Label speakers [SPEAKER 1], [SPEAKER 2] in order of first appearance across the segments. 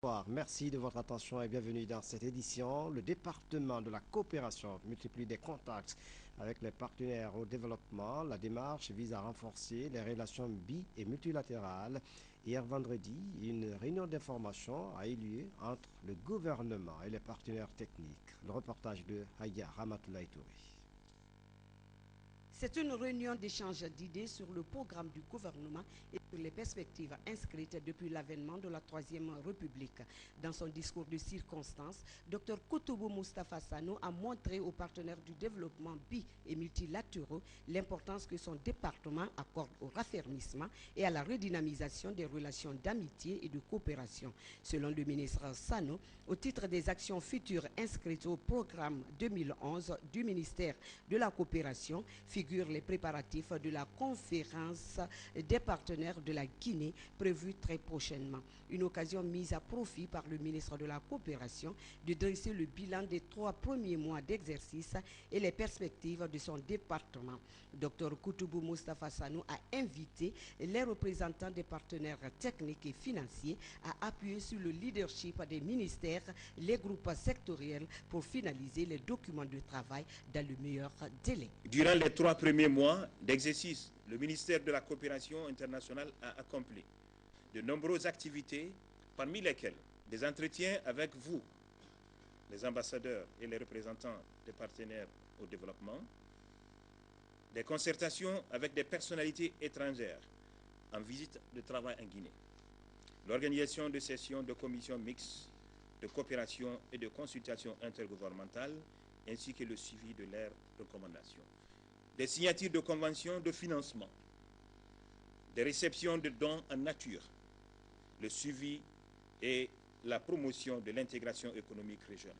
[SPEAKER 1] Bonsoir, merci de votre attention et bienvenue dans cette édition. Le département de la coopération multiplie des contacts avec les partenaires au développement. La démarche vise à renforcer les relations et multilatérales. Hier vendredi, une réunion d'information a eu lieu entre le gouvernement et les partenaires techniques. Le reportage de Haya Ramatoulaye Touré.
[SPEAKER 2] C'est une réunion d'échange d'idées sur le programme du gouvernement et sur les perspectives inscrites depuis l'avènement de la Troisième République. Dans son discours de circonstance, Dr Koutoubou Moustapha Sano a montré aux partenaires du développement et multilatéraux l'importance que son département accorde au raffermissement et à la redynamisation des relations d'amitié et de coopération. Selon le ministre Sano, au titre des actions futures inscrites au programme 2011 du ministère de la Coopération, figurent les préparatifs de la conférence des partenaires de la Guinée prévue très prochainement. Une occasion mise à profit par le ministre de la Coopération de dresser le bilan des 3 premiers mois d'exercice et les perspectives de son département. Dr Koutoubou Moustapha Sano a invité les représentants des partenaires techniques et financiers à appuyer sur le leadership des ministères, les groupes sectoriels pour finaliser les documents de travail dans le meilleur délai.
[SPEAKER 3] Durant les 3 premiers mois d'exercice, le ministère de la Coopération internationale a accompli de nombreuses activités, parmi lesquelles des entretiens avec vous, les ambassadeurs et les représentants des partenaires au développement, des concertations avec des personnalités étrangères en visite de travail en Guinée, l'organisation de sessions de commissions mixtes de coopération et de consultation intergouvernementale, ainsi que le suivi de leurs recommandations, des signatures de conventions de financement, des réceptions de dons en nature, le suivi et la promotion de l'intégration économique régionale,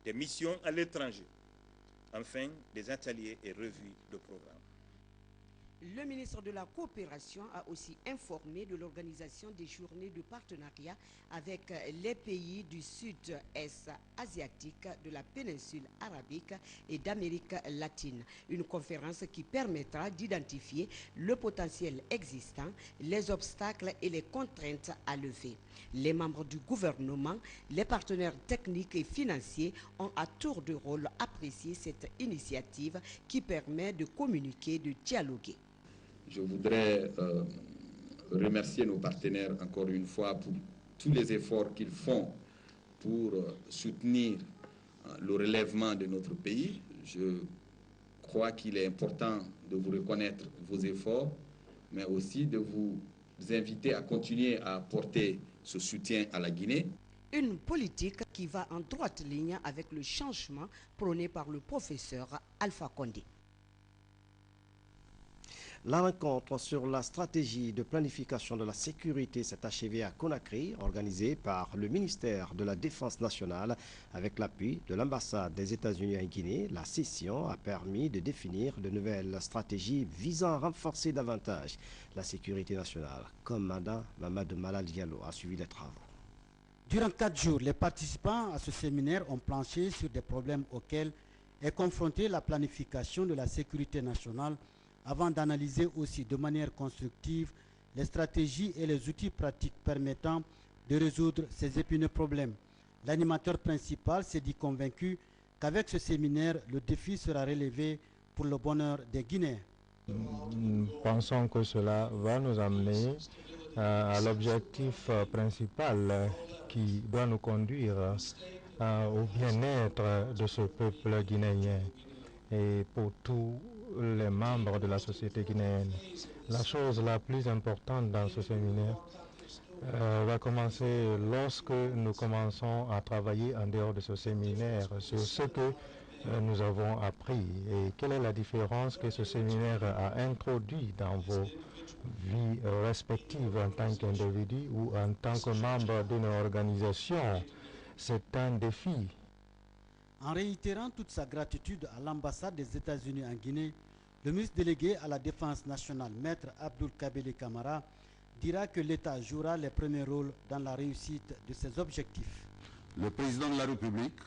[SPEAKER 3] des missions à l'étranger, enfin des ateliers et revues de programmes.
[SPEAKER 2] Le ministre de la Coopération a aussi informé de l'organisation des journées de partenariat avec les pays du sud-est asiatique, de la péninsule arabique et d'Amérique latine. Une conférence qui permettra d'identifier le potentiel existant, les obstacles et les contraintes à lever. Les membres du gouvernement, les partenaires techniques et financiers ont à tour de rôle apprécié cette initiative qui permet de communiquer, de dialoguer.
[SPEAKER 4] Je voudrais remercier nos partenaires encore une fois pour tous les efforts qu'ils font pour soutenir le relèvement de notre pays. Je crois qu'il est important de vous reconnaître vos efforts, mais aussi de vous inviter à continuer à apporter ce soutien à la Guinée.
[SPEAKER 2] Une politique qui va en droite ligne avec le changement prôné par le professeur Alpha Condé.
[SPEAKER 1] La rencontre sur la stratégie de planification de la sécurité s'est achevée à Conakry, organisée par le ministère de la Défense nationale avec l'appui de l'ambassade des États-Unis en Guinée. La session a permis de définir de nouvelles stratégies visant à renforcer davantage la sécurité nationale. Commandant Mamadou Malal Diallo a suivi les travaux.
[SPEAKER 5] Durant 4 jours, les participants à ce séminaire ont planché sur des problèmes auxquels est confrontée la planification de la sécurité nationale avant d'analyser aussi de manière constructive les stratégies et les outils pratiques permettant de résoudre ces épineux problèmes. L'animateur principal s'est dit convaincu qu'avec ce séminaire, le défi sera relevé pour le bonheur des Guinéens.
[SPEAKER 6] Nous pensons que cela va nous amener à l'objectif principal qui doit nous conduire au bien-être de ce peuple guinéen et pour tous les membres de la société guinéenne. La chose la plus importante dans ce séminaire va commencer lorsque nous commençons à travailler en dehors de ce séminaire sur ce que nous avons appris et quelle est la différence que ce séminaire a introduit dans vos vies respectives en tant qu'individu ou en tant que membre d'une organisation. C'est un défi.
[SPEAKER 5] En réitérant toute sa gratitude à l'ambassade des États-Unis en Guinée, le ministre délégué à la Défense nationale, Maître Abdoul Kabele Kamara, dira que l'État jouera les premiers rôles dans la réussite de ses objectifs.
[SPEAKER 7] Le président de la République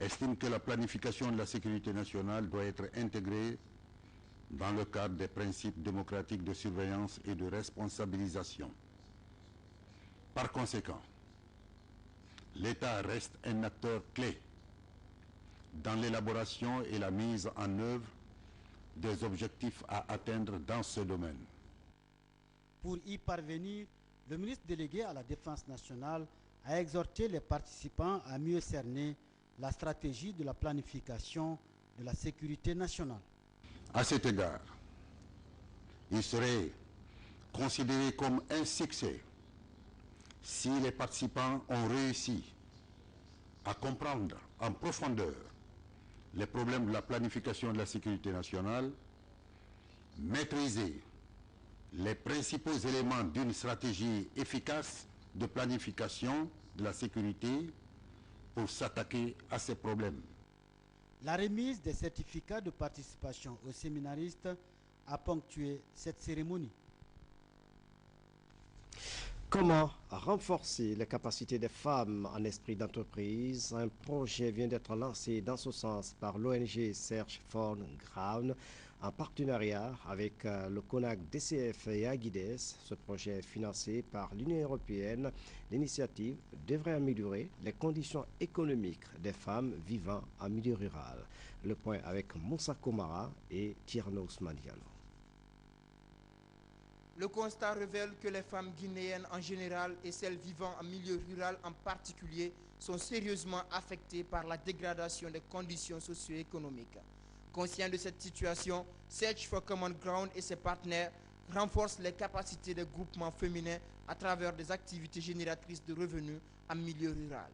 [SPEAKER 7] estime que la planification de la sécurité nationale doit être intégrée dans le cadre des principes démocratiques de surveillance et de responsabilisation. Par conséquent, l'État reste un acteur clé dans l'élaboration et la mise en œuvre des objectifs à atteindre dans ce domaine.
[SPEAKER 5] Pour y parvenir, le ministre délégué à la Défense nationale a exhorté les participants à mieux cerner la stratégie de la planification de la sécurité nationale.
[SPEAKER 7] À cet égard, il serait considéré comme un succès si les participants ont réussi à comprendre en profondeur les problèmes de la planification de la sécurité nationale, maîtriser les principaux éléments d'une stratégie efficace de planification de la sécurité pour s'attaquer à ces problèmes.
[SPEAKER 5] La remise des certificats de participation aux séminaristes a ponctué cette cérémonie.
[SPEAKER 1] Comment renforcer les capacités des femmes en esprit d'entreprise? Un projet vient d'être lancé dans ce sens par l'ONG Search for Ground en partenariat avec le CONAC DCF et Aguides. Ce projet est financé par l'Union européenne. L'initiative devrait améliorer les conditions économiques des femmes vivant en milieu rural. Le point avec Moussa Komara et Tierno Ousmane-Diallo.
[SPEAKER 8] Le constat révèle que les femmes guinéennes en général et celles vivant en milieu rural en particulier sont sérieusement affectées par la dégradation des conditions socio-économiques. Conscient de cette situation, Search for Common Ground et ses partenaires renforcent les capacités des groupements féminins à travers des activités génératrices de revenus en milieu rural.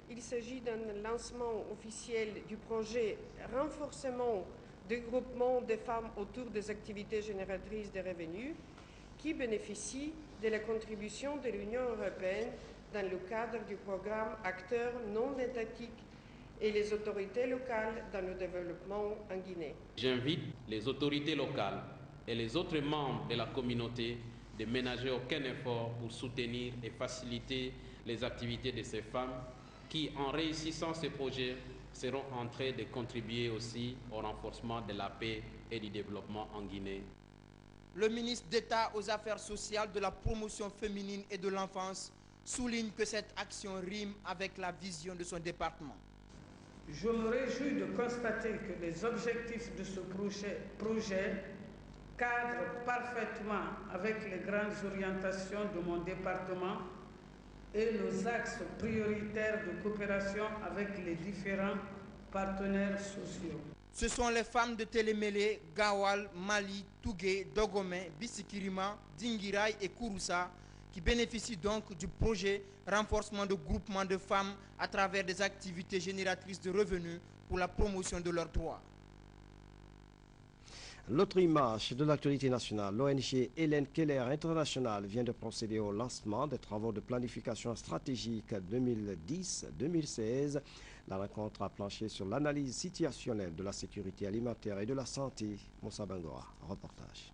[SPEAKER 9] Il s'agit d'un lancement officiel du projet renforcement du groupement des femmes autour des activités génératrices de revenus qui bénéficient de la contribution de l'Union européenne dans le cadre du programme Acteurs non étatiques et les autorités locales dans le développement en Guinée.
[SPEAKER 10] J'invite les autorités locales et les autres membres de la communauté de ménager aucun effort pour soutenir et faciliter les activités de ces femmes qui, en réussissant ce projet, seront en train de contribuer aussi au renforcement de la paix et du développement en Guinée.
[SPEAKER 8] Le ministre d'État aux Affaires sociales, de la promotion féminine et de l'enfance souligne que cette action rime avec la vision de son département.
[SPEAKER 11] Je me réjouis de constater que les objectifs de ce projet cadrent parfaitement avec les grandes orientations de mon département et nos axes prioritaires de coopération avec les différents partenaires sociaux.
[SPEAKER 8] Ce sont les femmes de Télémélé, Gawal, Mali, Tougué, Dogomé, Bissikirima, Dingirai et Kouroussa qui bénéficient donc du projet renforcement de groupements de femmes à travers des activités génératrices de revenus pour la promotion de leurs droits.
[SPEAKER 1] L'autre image de l'actualité nationale, l'ONG Hélène Keller International vient de procéder au lancement des travaux de planification stratégique 2010-2016. La rencontre a planché sur l'analyse situationnelle de la sécurité alimentaire et de la santé. Moussa Bangora, reportage.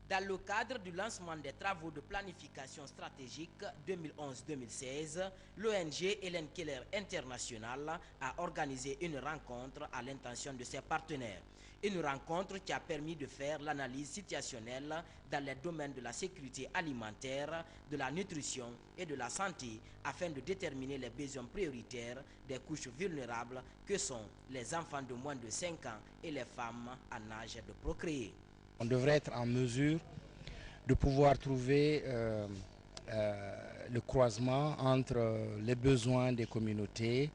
[SPEAKER 12] Dans le cadre du lancement des travaux de planification stratégique 2011-2016, l'ONG Hélène Keller International a organisé une rencontre à l'intention de ses partenaires. Une rencontre qui a permis de faire l'analyse situationnelle dans les domaines de la sécurité alimentaire, de la nutrition et de la santé afin de déterminer les besoins prioritaires des couches vulnérables que sont les enfants de moins de 5 ans et les femmes en âge de procréer.
[SPEAKER 13] On devrait être en mesure de pouvoir trouver le croisement entre les besoins des communautés,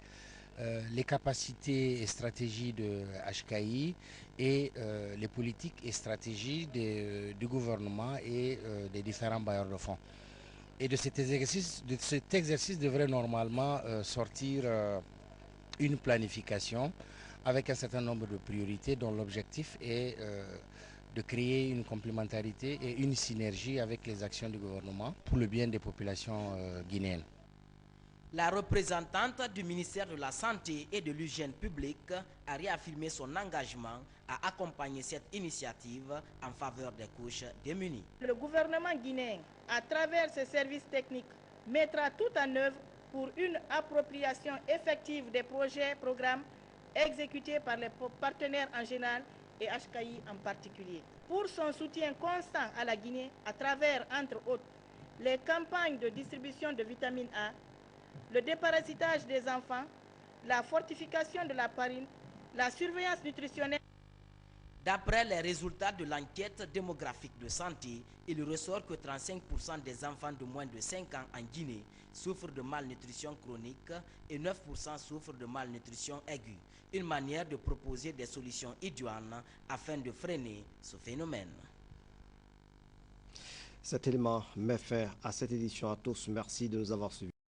[SPEAKER 13] les capacités et stratégies de HKI et les politiques et stratégies du gouvernement et des différents bailleurs de fonds. Et de cet exercice devrait normalement sortir une planification avec un certain nombre de priorités dont l'objectif est de créer une complémentarité et une synergie avec les actions du gouvernement pour le bien des populations guinéennes.
[SPEAKER 12] La représentante du ministère de la Santé et de l'Hygiène publique a réaffirmé son engagement à accompagner cette initiative en faveur des couches démunies.
[SPEAKER 14] Le gouvernement guinéen, à travers ses services techniques, mettra tout en œuvre pour une appropriation effective des projets, programmes exécutés par les partenaires en général et HKI en particulier. Pour son soutien constant à la Guinée, à travers, entre autres, les campagnes de distribution de vitamine A, le déparasitage des enfants, la fortification de la parine, la surveillance nutritionnelle.
[SPEAKER 12] D'après les résultats de l'enquête démographique de santé, il ressort que 35% des enfants de moins de 5 ans en Guinée souffrent de malnutrition chronique et 9% souffrent de malnutrition aiguë. Une manière de proposer des solutions idoines afin de freiner ce phénomène.
[SPEAKER 1] Cet élément met fin à cette édition à tous. Merci de nous avoir suivis.